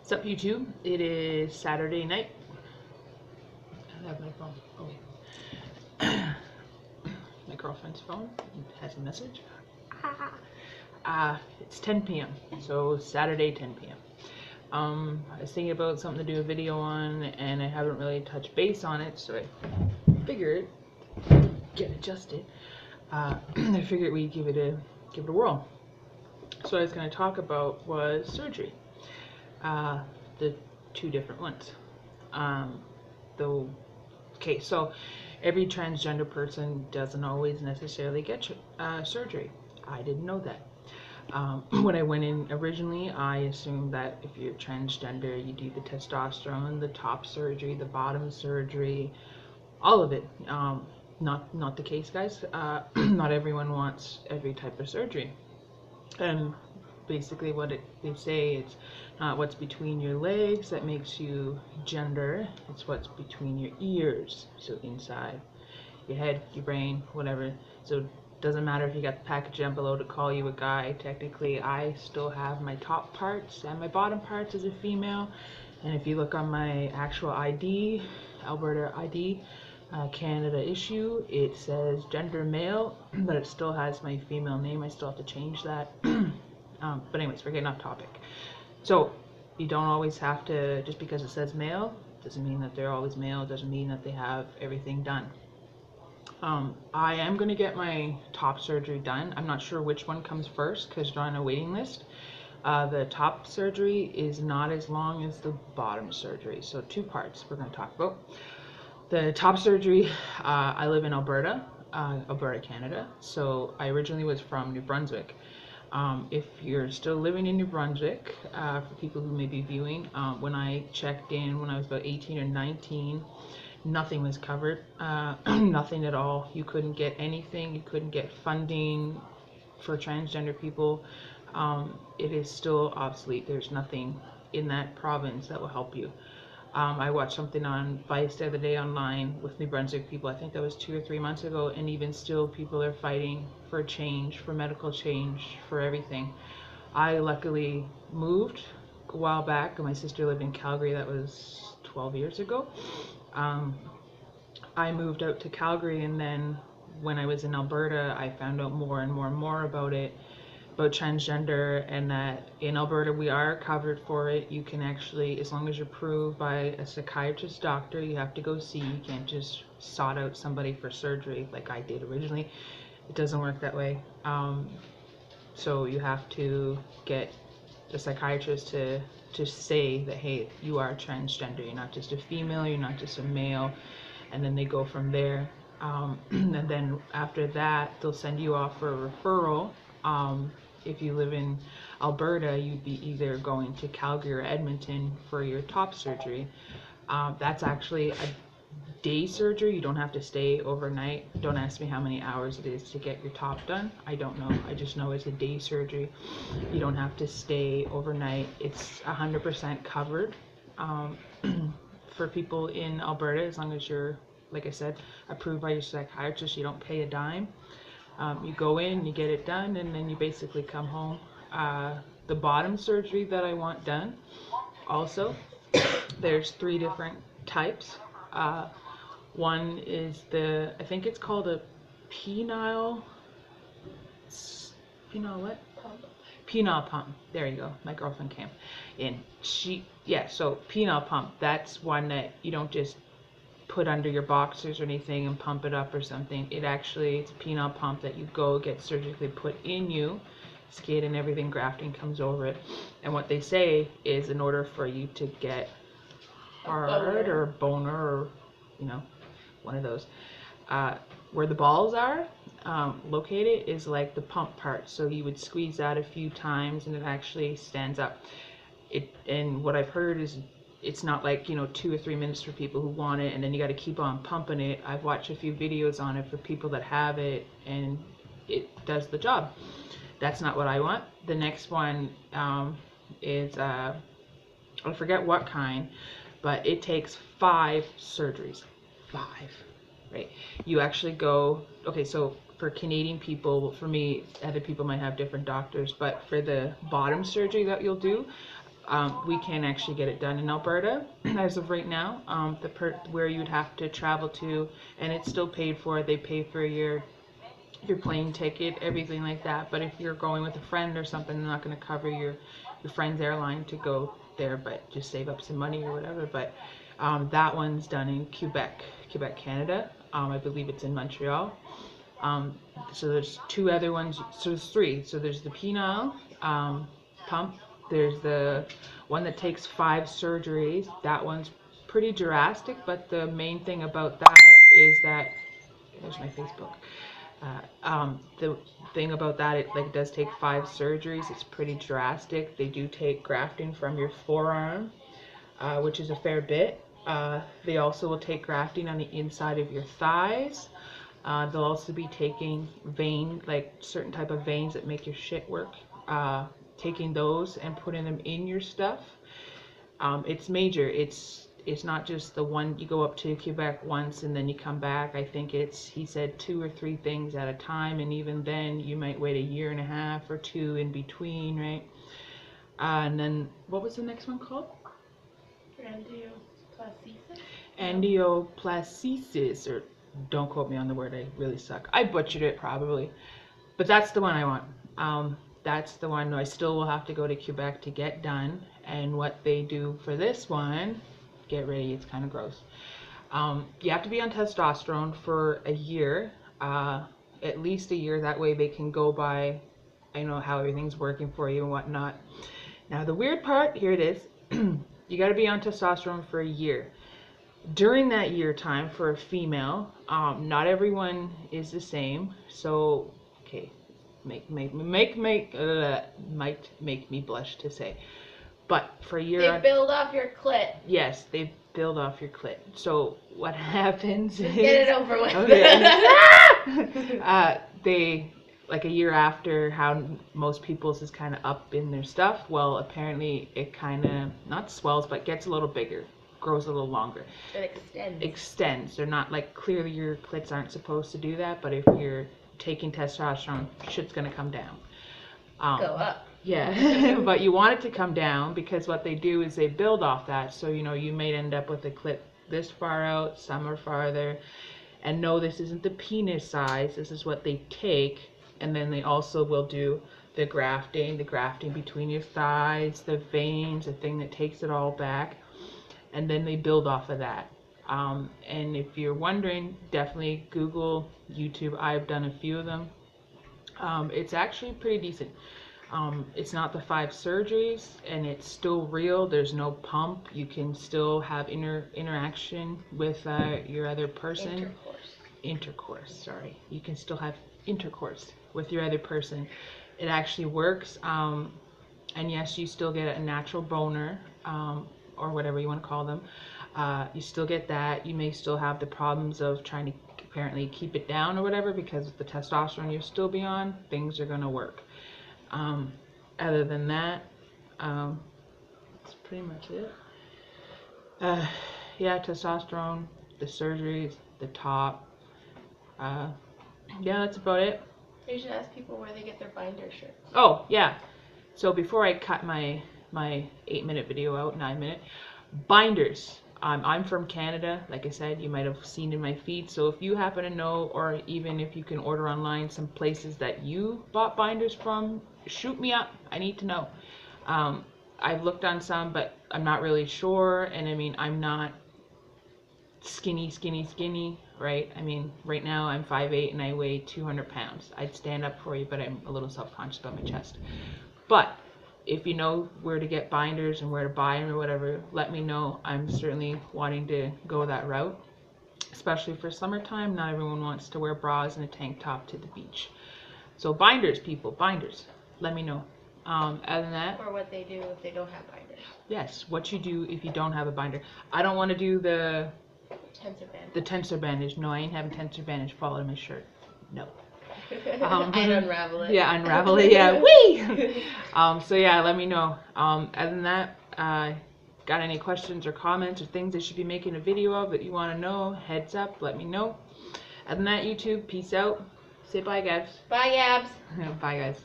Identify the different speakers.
Speaker 1: What's up, YouTube? It is Saturday night. I have my phone. Oh, my girlfriend's phone has a message. It's 10 p.m. So Saturday, 10 p.m. I was thinking about something to do a video on, and I haven't really touched base on it, so I figured get adjusted. I figured we'd give it a whirl. So what I was going to talk about was surgery. The two different ones. Okay, so every transgender person doesn't always necessarily get surgery. I didn't know that. When I went in originally, I assumed that if you're transgender, you do the testosterone, the top surgery, the bottom surgery, all of it. Not the case, guys. Not everyone wants every type of surgery. And basically what they say, it's not what's between your legs that makes you gender, it's what's between your ears, so inside your head, your brain, whatever. So it doesn't matter if you got the package down below to call you a guy. Technically, I still have my top parts and my bottom parts as a female. And if you look on my actual ID, Alberta ID, Canada issue, it says gender male, but it still has my female name. I still have to change that. But anyways, we're getting off topic. So you don't always have to, just because it says male, doesn't mean that they're always male, doesn't mean that they have everything done. I am going to get my top surgery done. I'm not sure which one comes first because you're on a waiting list. The top surgery is not as long as the bottom surgery, so two parts we're going to talk about. The top surgery, I live in Alberta, Canada, so I originally was from New Brunswick. If you're still living in New Brunswick, for people who may be viewing, when I checked in when I was about 18 or 19, nothing was covered, nothing at all. You couldn't get anything, you couldn't get funding for transgender people. It is still obsolete. There's nothing in that province that will help you. I watched something on Vice the other day online with New Brunswick people. I think that was 2 or 3 months ago, and even still people are fighting for change, for medical change, for everything. I luckily moved a while back. My sister lived in Calgary. That was 12 years ago. I moved out to Calgary, and then when I was in Alberta, I found out more and more about it, about transgender, and that in Alberta we are covered for it. You can actually, as long as you're approved by a psychiatrist doctor, you have to go see. You can't just sort out somebody for surgery like I did originally. It doesn't work that way. So you have to get a psychiatrist to say that, hey, you are transgender, you're not just a female, you're not just a male, and then they go from there. And then after that, they'll send you off for a referral. If you live in Alberta, you'd be either going to Calgary or Edmonton for your top surgery. That's actually a day surgery. You don't have to stay overnight. Don't ask me how many hours it is to get your top done. I don't know. I just know it's a day surgery. You don't have to stay overnight. It's 100% covered for people in Alberta, as long as you're, like I said, approved by your psychiatrist. You don't pay a dime. You go in, you get it done, and then you basically come home. The bottom surgery that I want done, also, there's 3 different types. One is I think it's called a penile what? Penile pump. There you go. My girlfriend came in. So penile pump, that's one that you don't just put under your boxers or anything and pump it up or something. It's a penile pump that you go get surgically put in you. Skin and everything, grafting comes over it. And what they say is, in order for you to get hard or boner or, one of those, where the balls are located is like the pump part. So you would squeeze that a few times and it actually stands up. And what I've heard is, it's not like 2 or 3 minutes for people who want it and then you got to keep on pumping it. I've watched a few videos on it for people that have it, and it does the job. That's not what I want. The next one is I forget what kind, but it takes 5 surgeries. 5, right? You actually go, okay, so for Canadian people, for me, other people might have different doctors, but for the bottom surgery that you'll do, We can't actually get it done in Alberta as of right now. Where you'd have to travel to, and it's still paid for. They pay for your plane ticket, everything like that. But if you're going with a friend or something, they're not going to cover your friend's airline to go there, but just save up some money or whatever. But that one's done in Quebec, Canada. I believe it's in Montreal. So there's two other ones. So there's three. So there's the penile pump. There's the one that takes 5 surgeries. That one's pretty drastic, but the main thing about that is that there's my Facebook. The thing about that, it does take 5 surgeries. It's pretty drastic. They do take grafting from your forearm, which is a fair bit. They also will take grafting on the inside of your thighs. They'll also be taking certain type of veins that make your shit work. Taking those and putting them in your stuff. It's major. It's not just the one you go up to Quebec once and then you come back. I think he said 2 or 3 things at a time, and even then you might wait a year and a half or 2 in between, right? And then what was the next one called? Angioplasties, or don't quote me on the word. I really suck. I butchered it probably, but that's the one I want. That's the one I still will have to go to Quebec to get done. And what they do for this one, get ready, it's kind of gross. You have to be on testosterone for a year, at least a year. That way they can go by, how everything's working for you and whatnot. Now the weird part, here it is. You got to be on testosterone for a year. During that year time for a female, not everyone is the same. So, okay. Might make me blush to say, but for a year
Speaker 2: they build off your clit.
Speaker 1: Yes, they build off your clit. So what happens is,
Speaker 2: get it over with.
Speaker 1: They, like a year after, how most people's is kind of up in their stuff. Well, apparently it kind of not swells, but gets a little bigger, grows a little longer.
Speaker 2: It
Speaker 1: extends. They're not like, clearly your clits aren't supposed to do that, but if you're taking testosterone, shit's gonna come down.
Speaker 2: Go up.
Speaker 1: Yeah, but you want it to come down because what they do is they build off that. So you may end up with a clit this far out, some are farther. And no, this isn't the penis size. This is what they take, and then they also will do the grafting between your thighs, the veins, the thing that takes it all back, and then they build off of that. And if you're wondering, definitely Google, YouTube. I've done a few of them. It's actually pretty decent. It's not the 5 surgeries, and it's still real. There's no pump. You can still have interaction with your other person. Intercourse, sorry. You can still have intercourse with your other person. It actually works. And yes, you still get a natural boner, or whatever you want to call them. You still get that. You may still have the problems of trying to apparently keep it down or whatever, because of the testosterone you'll still be on. Things are going to work. Other than that, that's pretty much it. Yeah, testosterone, the surgeries, the top. Yeah, that's about it.
Speaker 2: You should ask people where they get their binder shirts.
Speaker 1: Oh, yeah. So before I cut my 8-minute video out, 9-minute, binders. I'm from Canada, like I said, you might have seen in my feed. So if you happen to know, or even if you can order online some places that you bought binders from, shoot me up. I need to know. I've looked on some, but I'm not really sure. And I mean, I'm not skinny, right? I mean, right now I'm 5'8" and I weigh 200 pounds. I'd stand up for you, but I'm a little self-conscious about my chest. But if you know where to get binders and where to buy them or whatever, let me know. I'm certainly wanting to go that route, especially for summertime. Not everyone wants to wear bras and a tank top to the beach. So binders, people, binders. Let me know. Other than that,
Speaker 2: or what they do if they don't have binders.
Speaker 1: Yes, what you do if you don't have a binder. I don't want to do the tensor bandage. No, I ain't having tensor bandage fall in my shirt. No.
Speaker 2: I'd unravel it.
Speaker 1: Yeah, unravel it. Yeah, whee! So yeah, let me know. Other than that, got any questions or comments or things I should be making a video of that you want to know? Heads up, let me know. Other than that, YouTube, peace out. Say bye, guys.
Speaker 2: Bye, Gabs.
Speaker 1: Bye, guys.